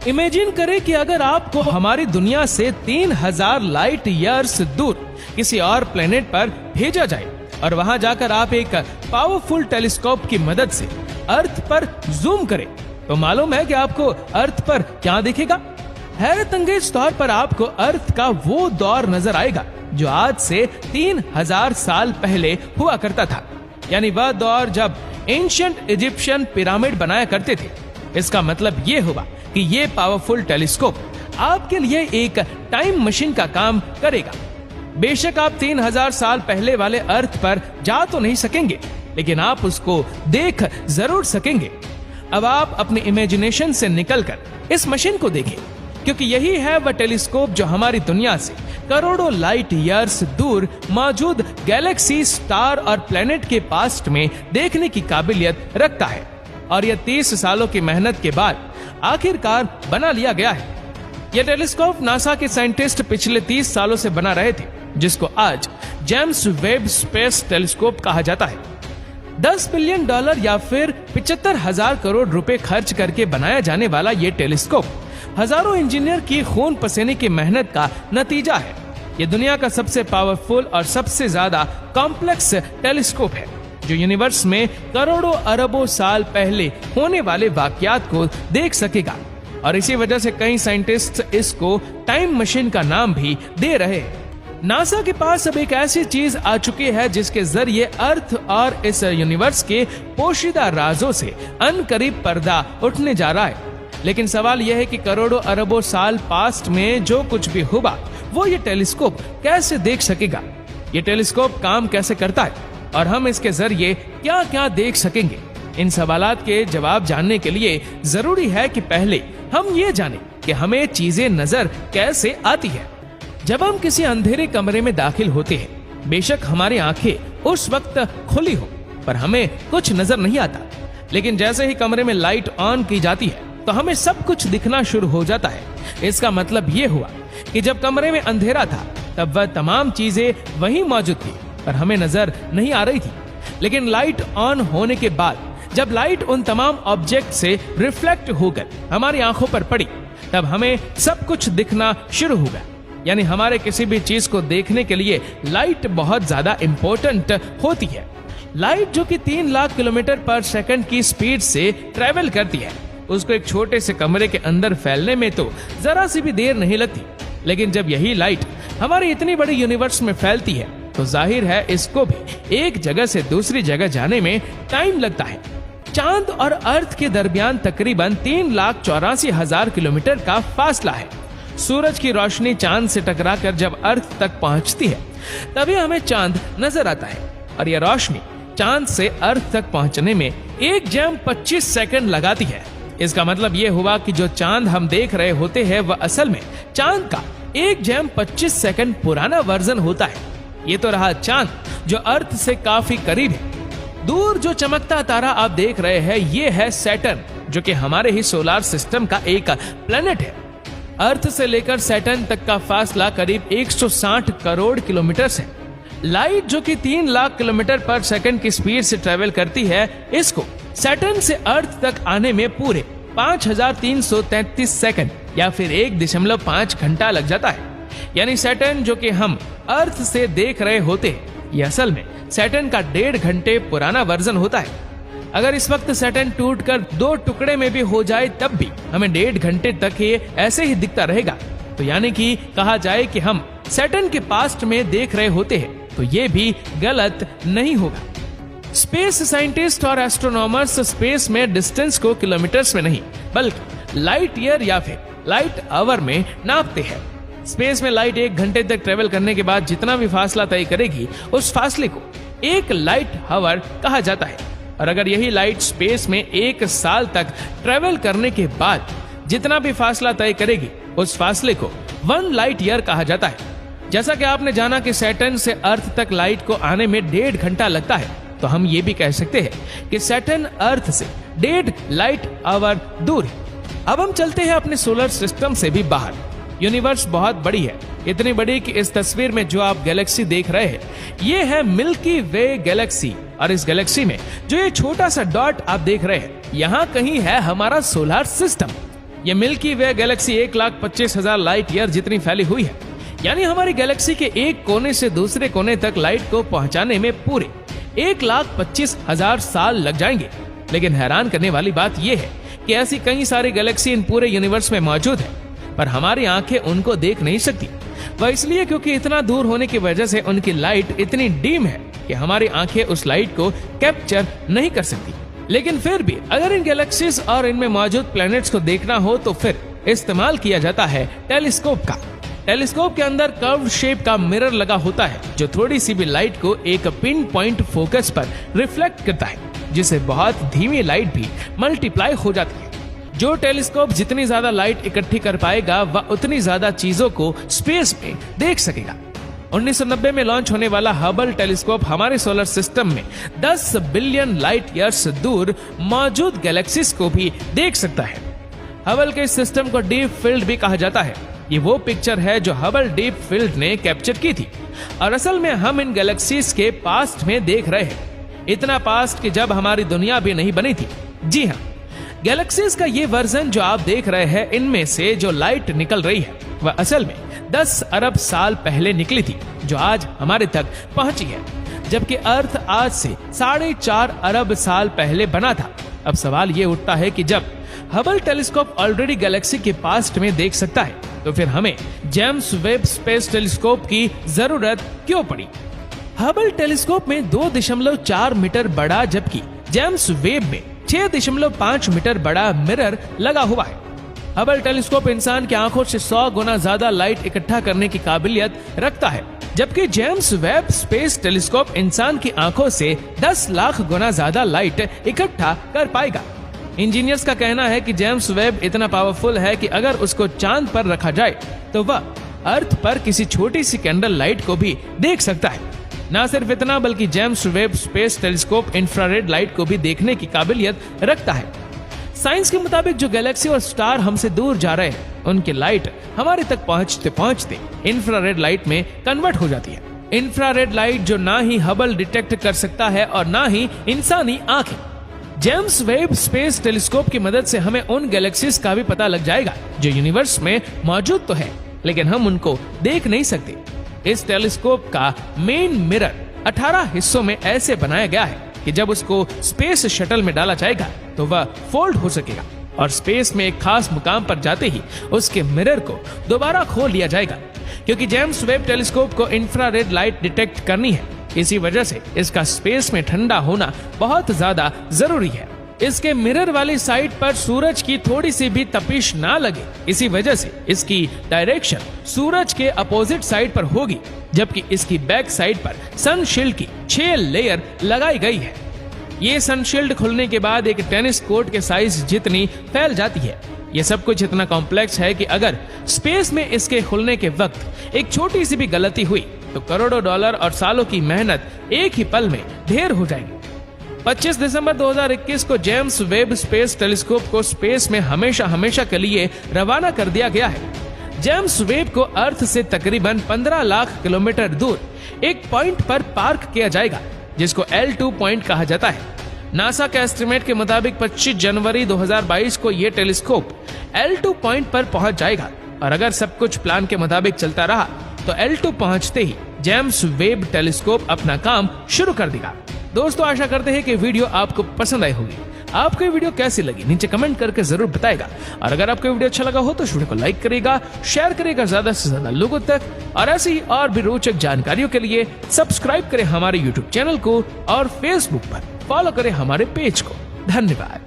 Imagine करें कि अगर आपको हमारी दुनिया से 3000 लाइट ईयर्स दूर किसी और प्लेनेट पर भेजा जाए और वहां जाकर आप एक पावरफुल टेलीस्कोप की मदद से अर्थ पर जूम करें, तो मालूम है कि आपको अर्थ पर क्या दिखेगा? हैरत अंगेज तौर पर आपको अर्थ का वो दौर नजर आएगा जो आज से 3000 साल पहले हुआ करता था, यानी वह दौर जब एंशिएंट इजिप्शियन पिरामिड बनाया करते थे। इसका मतलब ये हुआ कि ये पावरफुल टेलीस्कोप आपके लिए एक टाइम मशीन का काम करेगा। बेशक आप 3000 साल पहले वाले अर्थ पर जा तो नहीं सकेंगे, लेकिन आप उसको देख जरूर सकेंगे। अब आप अपनी इमेजिनेशन से निकलकर इस मशीन को देखें, क्योंकि यही है वह टेलीस्कोप जो हमारी दुनिया से करोड़ों लाइट ईयर्स दूर मौजूद गैलेक्सी, स्टार और प्लेनेट के पास्ट में देखने की काबिलियत रखता है। और यह 30 सालों की मेहनत के बाद आखिरकार बना लिया गया है। यह टेलीस्कोप नासा के साइंटिस्ट पिछले 30 सालों से बना रहे थे, जिसको आज जेम्स वेब स्पेस टेलीस्कोप कहा जाता है। $10 बिलियन या फिर 75,000 करोड़ रुपए खर्च करके बनाया जाने वाला ये टेलीस्कोप हजारों इंजीनियर की खून पसीने की मेहनत का नतीजा है। ये दुनिया का सबसे पावरफुल और सबसे ज्यादा कॉम्प्लेक्स टेलीस्कोप है, जो यूनिवर्स में करोड़ों अरबों साल पहले होने वाले वाकयात को देख सकेगा। और इसी वजह से कई साइंटिस्ट इसको टाइम मशीन का नाम भी दे रहे हैं। नासा के पास अब एक ऐसी चीज आ चुकी है जिसके जरिए अर्थ और इस यूनिवर्स के पोशीदा राजों से अनकरीब पर्दा उठने जा रहा है। लेकिन सवाल यह है कि करोड़ों अरबों साल पास्ट में जो कुछ भी हुआ वो ये टेलीस्कोप कैसे देख सकेगा? ये टेलीस्कोप काम कैसे करता है और हम इसके जरिए क्या क्या देख सकेंगे? इन सवालात के जवाब जानने के लिए जरूरी है कि पहले हम ये जानें कि हमें चीजें नजर कैसे आती है। जब हम किसी अंधेरे कमरे में दाखिल होते हैं, बेशक हमारी आंखें उस वक्त खुली हो पर हमें कुछ नजर नहीं आता, लेकिन जैसे ही कमरे में लाइट ऑन की जाती है तो हमें सब कुछ दिखना शुरू हो जाता है। इसका मतलब ये हुआ कि जब कमरे में अंधेरा था तब वह तमाम चीजें वहीं मौजूद थी पर हमें नजर नहीं आ रही थी, लेकिन लाइट ऑन होने के बाद जब लाइट उन तमाम ऑब्जेक्ट से रिफ्लेक्ट होकर हमारी आंखों पर पड़ी तब हमें सब कुछ दिखना शुरू हो गया। यानी हमारे किसी भी चीज को देखने के लिए लाइट बहुत ज्यादा इंपॉर्टेंट होती है। लाइट जो कि 3 लाख किलोमीटर पर सेकंड की स्पीड से ट्रेवल करती है, उसको एक छोटे से कमरे के अंदर फैलने में तो जरा सी भी देर नहीं लगती, लेकिन जब यही लाइट हमारी इतनी बड़ी यूनिवर्स में फैलती है तो जाहिर है इसको भी एक जगह से दूसरी जगह जाने में टाइम लगता है। चांद और अर्थ के दरमियान तकरीबन 3,84,000 किलोमीटर का फासला है। सूरज की रोशनी चांद से टकराकर जब अर्थ तक पहुंचती है तभी हमें चांद नजर आता है, और यह रोशनी चांद से अर्थ तक पहुंचने में 1.25 सेकंड लगाती है। इसका मतलब यह हुआ कि जो चांद हम देख रहे होते हैं वह असल में चांद का 1.25 सेकंड पुराना वर्जन होता है। ये तो रहा चांद जो अर्थ से काफी करीब है। दूर जो चमकता तारा आप देख रहे हैं ये है सैटर्न, जो कि हमारे ही सोलार सिस्टम का एक प्लेनेट है। अर्थ से लेकर सैटर्न तक का फासला करीब 160 करोड़ किलोमीटर है। लाइट जो कि 3 लाख किलोमीटर पर सेकंड की स्पीड से ट्रेवल करती है, इसको सैटर्न से अर्थ तक आने में पूरे 5,333 सेकंड या फिर 1.5 घंटा लग जाता है। यानी सैटर्न जो कि हम अर्थ से देख रहे होते हैं, ये असल में सैटर्न का 1.5 घंटे पुराना वर्जन होता है। अगर इस वक्त सैटर्न टूटकर 2 टुकड़े में भी हो जाए तब भी हमें 1.5 घंटे तक ये ऐसे ही दिखता रहेगा। तो यानी कि कहा जाए कि हम सैटर्न के पास्ट में देख रहे होते हैं तो ये भी गलत नहीं होगा। स्पेस साइंटिस्ट और एस्ट्रोनॉमर्स स्पेस में डिस्टेंस को किलोमीटर्स में नहीं बल्कि लाइट ईयर या फिर लाइट आवर में नापते हैं। स्पेस में लाइट 1 घंटे तक ट्रेवल करने के बाद जितना भी फासला तय करेगी उस फासले को 1 लाइट आवर कहा जाता है। और अगर यही लाइट स्पेस में 1 साल तक ट्रेवल करने के बाद जितना भी फासला तय करेगी उस फासले को 1 लाइट ईयर कहा जाता है। जैसा कि आपने जाना कि सैटर्न से अर्थ तक लाइट को आने में 1.5 घंटा लगता है, तो हम ये भी कह सकते हैं कि सैटर्न अर्थ से 1.5 लाइट आवर दूर है। अब हम चलते हैं अपने सोलर सिस्टम से भी बाहर। यूनिवर्स बहुत बड़ी है, इतनी बड़ी कि इस तस्वीर में जो आप गैलेक्सी देख रहे हैं ये है मिल्की वे गैलेक्सी। और इस गैलेक्सी में जो ये छोटा सा डॉट आप देख रहे हैं यहाँ कहीं है हमारा सोलर सिस्टम। ये मिल्की वे गैलेक्सी 1,25,000 लाइट ईयर जितनी फैली हुई है। यानी हमारी गैलेक्सी के एक कोने से दूसरे कोने तक लाइट को पहुंचाने में पूरे 1,25,000 साल लग जाएंगे। लेकिन हैरान करने वाली बात यह है कि ऐसी कई सारी गैलेक्सी इन पूरे यूनिवर्स में मौजूद है, पर हमारी आंखें उनको देख नहीं सकती। वह इसलिए क्योंकि इतना दूर होने की वजह से उनकी लाइट इतनी डीम है कि हमारी आंखें उस लाइट को कैप्चर नहीं कर सकती। लेकिन फिर भी अगर इन गैलेक्सीज और इनमें मौजूद प्लैनेट्स को देखना हो तो फिर इस्तेमाल किया जाता है टेलीस्कोप का। टेलीस्कोप के अंदर कर्व शेप का मिरर लगा होता है जो थोड़ी सी भी लाइट को एक पिन पॉइंट फोकस पर रिफ्लेक्ट करता है, जिससे बहुत धीमी लाइट भी मल्टीप्लाई हो जाती है। जो टेलीस्कोप जितनी ज्यादा लाइट इकट्ठी कर पाएगा वह उतनी ज्यादा चीजों को स्पेस में देख सकेगा। 1990 में लॉन्च होने वाला हबल टेलीस्कोप हमारे सोलर सिस्टम में 10 बिलियन लाइट ईयर्स दूर मौजूद गैलेक्सीज को भी देख सकता है। हबल के इस सिस्टम को डीप फील्ड भी कहा जाता है। ये वो पिक्चर है जो हबल डीप फील्ड ने कैप्चर की थी और असल में हम इन गैलेक्सीज के पास्ट में देख रहे हैं। इतना पास्ट कि जब हमारी दुनिया भी नहीं बनी थी। जी हाँ, गैलेक्सीज का ये वर्जन जो आप देख रहे हैं, इनमें से जो लाइट निकल रही है वह असल में 10 अरब साल पहले निकली थी, जो आज हमारे तक पहुंची है, जबकि अर्थ आज से 4.5 अरब साल पहले बना था। अब सवाल ये उठता है कि जब हबल टेलीस्कोप ऑलरेडी गैलेक्सी के पास्ट में देख सकता है तो फिर हमें जेम्स वेब स्पेस टेलीस्कोप की जरूरत क्यों पड़ी? हबल टेलीस्कोप में 2.4 मीटर बड़ा जबकि जेम्स वेब में 6.5 मीटर बड़ा मिरर लगा हुआ है। हबल टेलीस्कोप इंसान की आंखों से 100 गुना ज्यादा लाइट इकट्ठा करने की काबिलियत रखता है, जबकि जेम्स वेब स्पेस टेलीस्कोप इंसान की आंखों से 10 लाख गुना ज्यादा लाइट इकट्ठा कर पाएगा। इंजीनियर्स का कहना है कि जेम्स वेब इतना पावरफुल है कि अगर उसको चांद पर रखा जाए तो वह अर्थ पर किसी छोटी सी कैंडल लाइट को भी देख सकता है। ना सिर्फ इतना बल्कि James Webb space telescope infrared light को भी देखने की काबिलियत रखता है। साइंस के मुताबिक जो गैलेक्सी और स्टार हमसे दूर जा रहे हैं उनकी लाइट हमारे तक पहुंचते पहुंचते इंफ्रारेड लाइट में कन्वर्ट हो जाती है। इंफ्रारेड लाइट जो ना ही हबल डिटेक्ट कर सकता है और ना ही इंसानी आंखें। जेम्स वेब स्पेस टेलीस्कोप की मदद से हमें उन गैलेक्सीज का भी पता लग जाएगा जो यूनिवर्स में मौजूद तो है लेकिन हम उनको देख नहीं सकते। इस टेलीस्कोप का मेन मिरर 18 हिस्सों में ऐसे बनाया गया है कि जब उसको स्पेस शटल में डाला जाएगा तो वह फोल्ड हो सकेगा और स्पेस में एक खास मुकाम पर जाते ही उसके मिरर को दोबारा खोल लिया जाएगा। क्योंकि जेम्स वेब टेलीस्कोप को इंफ्रारेड लाइट डिटेक्ट करनी है, इसी वजह से इसका स्पेस में ठंडा होना बहुत ज्यादा जरूरी है। इसके मिरर वाली साइड पर सूरज की थोड़ी सी भी तपिश ना लगे, इसी वजह से इसकी डायरेक्शन सूरज के अपोजिट साइड पर होगी, जबकि इसकी बैक साइड पर सनशील्ड की 6 लेयर लगाई गई है। ये सनशील्ड खुलने के बाद एक टेनिस कोर्ट के साइज जितनी फैल जाती है। ये सब कुछ इतना कॉम्प्लेक्स है कि अगर स्पेस में इसके खुलने के वक्त एक छोटी सी भी गलती हुई तो करोड़ों डॉलर और सालों की मेहनत एक ही पल में ढेर हो जाएगी। 25 दिसंबर 2021 को जेम्स वेब स्पेस टेलीस्कोप को स्पेस में हमेशा के लिए रवाना कर दिया गया है। जेम्स वेब को अर्थ से तकरीबन 15 लाख किलोमीटर दूर एक पॉइंट पर पार्क किया जाएगा जिसको L2 पॉइंट कहा जाता है। नासा के एस्टिमेट के मुताबिक 25 जनवरी 2022 को यह टेलीस्कोप L2 पॉइंट पर पहुंच जाएगा और अगर सब कुछ प्लान के मुताबिक चलता रहा तो L2 पहुंचते ही जेम्स वेब टेलीस्कोप अपना काम शुरू कर देगा। दोस्तों, आशा करते हैं कि वीडियो आपको पसंद आई होगी। आपको ये वीडियो कैसी लगी नीचे कमेंट करके जरूर बताएगा और अगर आपको वीडियो अच्छा लगा हो तो वीडियो को लाइक करेगा, शेयर करेगा ज्यादा से ज्यादा लोगों तक और ऐसी ही और भी रोचक जानकारियों के लिए सब्सक्राइब करें हमारे YouTube चैनल को और Facebook पर फॉलो करें हमारे पेज को। धन्यवाद।